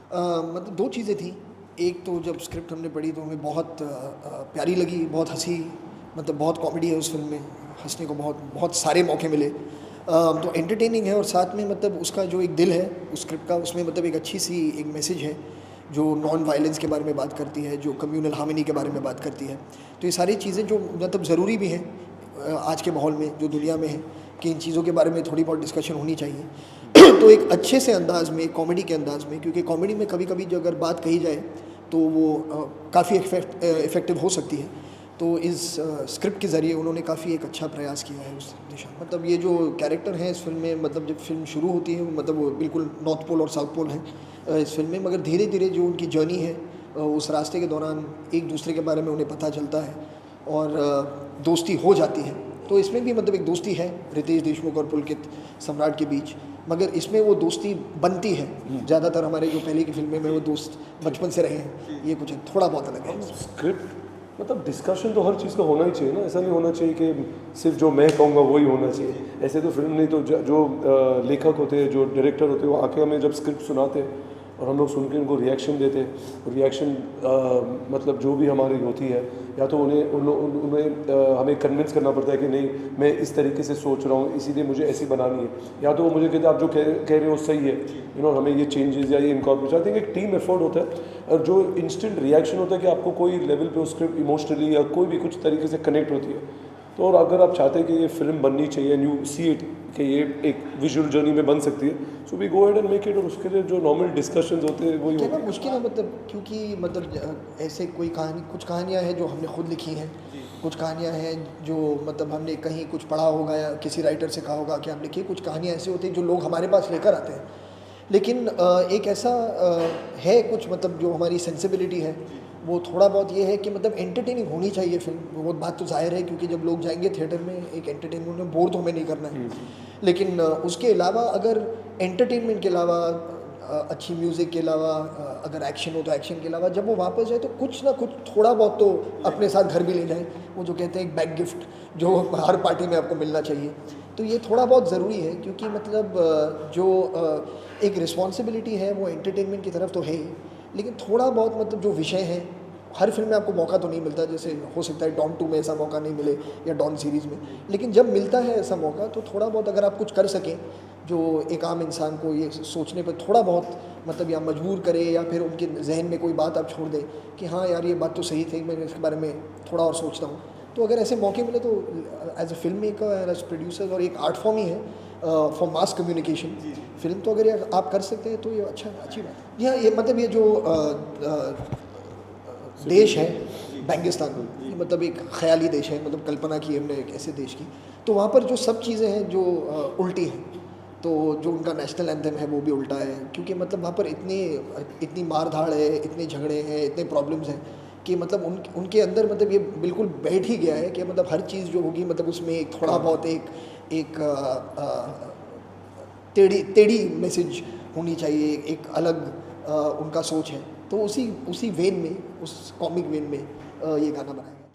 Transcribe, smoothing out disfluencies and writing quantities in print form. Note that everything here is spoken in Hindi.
मतलब 2 चीज़ें थी। एक तो जब स्क्रिप्ट हमने पढ़ी तो हमें बहुत प्यारी लगी, बहुत हँसी, मतलब बहुत कॉमेडी है उस फ़िल्म में, हँसने को बहुत बहुत सारे मौके मिले। तो एंटरटेनिंग है और साथ में मतलब उसका जो एक दिल है उस स्क्रिप्ट का, उसमें मतलब एक अच्छी-सी एक मैसेज है, जो नॉन वायलेंस के बारे में बात करती है, जो कम्युनल हार्मनी के बारे में बात करती है। तो ये सारी चीज़ें जो मतलब ज़रूरी भी हैं आज के माहौल में, जो दुनिया में है, कि इन चीज़ों के बारे में थोड़ी बहुत डिस्कशन होनी चाहिए। तो एक अच्छे से अंदाज़ में, कॉमेडी के अंदाज़ में, क्योंकि कॉमेडी में कभी-कभी जो अगर बात कही जाए तो वो काफ़ी इफ़ेक्टिव हो सकती है। तो इस स्क्रिप्ट के ज़रिए उन्होंने काफ़ी एक अच्छा प्रयास किया है उस दिशा में। मतलब ये जो कैरेक्टर हैं इस फ़िल्म में, मतलब जब फ़िल्म शुरू होती है मतलब वो बिल्कुल नॉर्थ पोल और साउथ पोल हैं इस फ़िल्म में, मगर धीरे-धीरे जो उनकी जर्नी है उस रास्ते के दौरान एक दूसरे के बारे में उन्हें पता चलता है और दोस्ती हो जाती है। तो इसमें भी मतलब एक दोस्ती है रितेश देशमुख और पुलकित सम्राट के बीच, मगर इसमें वो दोस्ती बनती है। ज़्यादातर हमारे जो पहले की फ़िल्में में वो दोस्त बचपन से रहे हैं, ये कुछ थोड़ा बहुत अलग है। स्क्रिप्ट मतलब डिस्कशन तो हर चीज़ का होना ही चाहिए ना, ऐसा नहीं होना चाहिए कि सिर्फ जो मैं कहूँगा वही होना चाहिए। ऐसे तो फिल्म नहीं, तो जो लेखक होते हैं, जो डायरेक्टर होते हैं, वो आके हमें जब स्क्रिप्ट सुनाते हैं और हम लोग सुन के उनको रिएक्शन देते हैं। रिएक्शन मतलब जो भी हमारी होती है, या तो उन्हें हमें कन्विंस करना पड़ता है कि नहीं मैं इस तरीके से सोच रहा हूँ, इसीलिए मुझे ऐसी बनानी है, या तो वो मुझे कहते हैं आप जो कह रहे हो सही है, हमें ये चेंजेस या ये इनकॉर्पोरेट। आई थिंक एक टीम एफर्ट होता है, और जो इंस्टेंट रिएक्शन होता है कि आपको कोई लेवल पे स्क्रिप्ट इमोशनली या कोई भी कुछ तरीके से कनेक्ट होती है। तो और अगर आप चाहते हैं कि ये फिल्म बननी चाहिए एंड यू सी इट कि ये एक विजुअल जर्नी में बन सकती है, so we go ahead and make it. और उसके लिए जो नॉर्मल डिस्कशंस होते हैं वही होते हैं। मुश्किल है मतलब, क्योंकि मतलब ऐसे कोई कहानी, कुछ कहानियाँ हैं जो हमने खुद लिखी हैं, कुछ कहानियाँ हैं जो मतलब हमने कहीं कुछ पढ़ा होगा या किसी राइटर से कहा होगा कि हम लिखिए। कुछ कहानियाँ ऐसी होती हैं जो लोग हमारे पास लेकर आते हैं। लेकिन एक ऐसा है कुछ मतलब जो हमारी सेंसिबिलिटी है वो थोड़ा बहुत ये है कि मतलब एंटरटेनिंग होनी चाहिए फिल्म। वो बात तो जाहिर है, क्योंकि जब लोग जाएंगे थिएटर में एक एंटरटेनमेंट में, बोर तो हमें नहीं करना है। लेकिन उसके अलावा अगर एंटरटेनमेंट के अलावा अच्छी म्यूज़िक के अलावा अगर एक्शन हो तो एक्शन के अलावा जब वो वापस जाए तो कुछ ना कुछ थोड़ा बहुत तो अपने साथ घर भी ले जाए। वो जो कहते हैं एक बैक गिफ्ट जो हर पार्टी में आपको मिलना चाहिए, तो ये थोड़ा बहुत ज़रूरी है। क्योंकि मतलब जो एक रिस्पॉन्सिबिलिटी है वो एंटरटेनमेंट की तरफ तो है ही, लेकिन थोड़ा बहुत मतलब जो विषय हैं, हर फिल्म में आपको मौका तो नहीं मिलता। जैसे हो सकता है डॉन 2 में ऐसा मौका नहीं मिले या डॉन सीरीज़ में, लेकिन जब मिलता है ऐसा मौका तो थोड़ा बहुत अगर आप कुछ कर सकें जो एक आम इंसान को ये सोचने पर थोड़ा बहुत मतलब या मजबूर करे, या फिर उनके जहन में कोई बात आप छोड़ दें कि हाँ यार ये बात तो सही थी, मैं इसके बारे में थोड़ा और सोचता हूँ। तो अगर ऐसे मौके मिले तो as a film maker, as producer, और एक आर्ट फॉर्म ही है फॉर मास कम्युनिकेशन फिल्म, तो अगर ये आप कर सकते हैं तो ये अच्छी बात है। ये मतलब ये जो देश है बेंगिस्तान, ये मतलब एक ख़याली देश है, मतलब कल्पना की हमने एक ऐसे देश की। तो वहाँ पर जो सब चीज़ें हैं जो उल्टी हैं, तो जो उनका नेशनल एंथम है वो भी उल्टा है। क्योंकि मतलब वहाँ पर इतनी मार धाड़ है, इतने झगड़े हैं, इतने प्रॉब्लम्स हैं कि मतलब उनके अंदर मतलब ये बिल्कुल बैठ ही गया है कि मतलब हर चीज़ जो होगी मतलब उसमें एक थोड़ा बहुत एक टेढ़ी मैसेज होनी चाहिए, एक अलग उनका सोच है। तो उसी वेन में, उस कॉमिक वेन में ये गाना बनाया।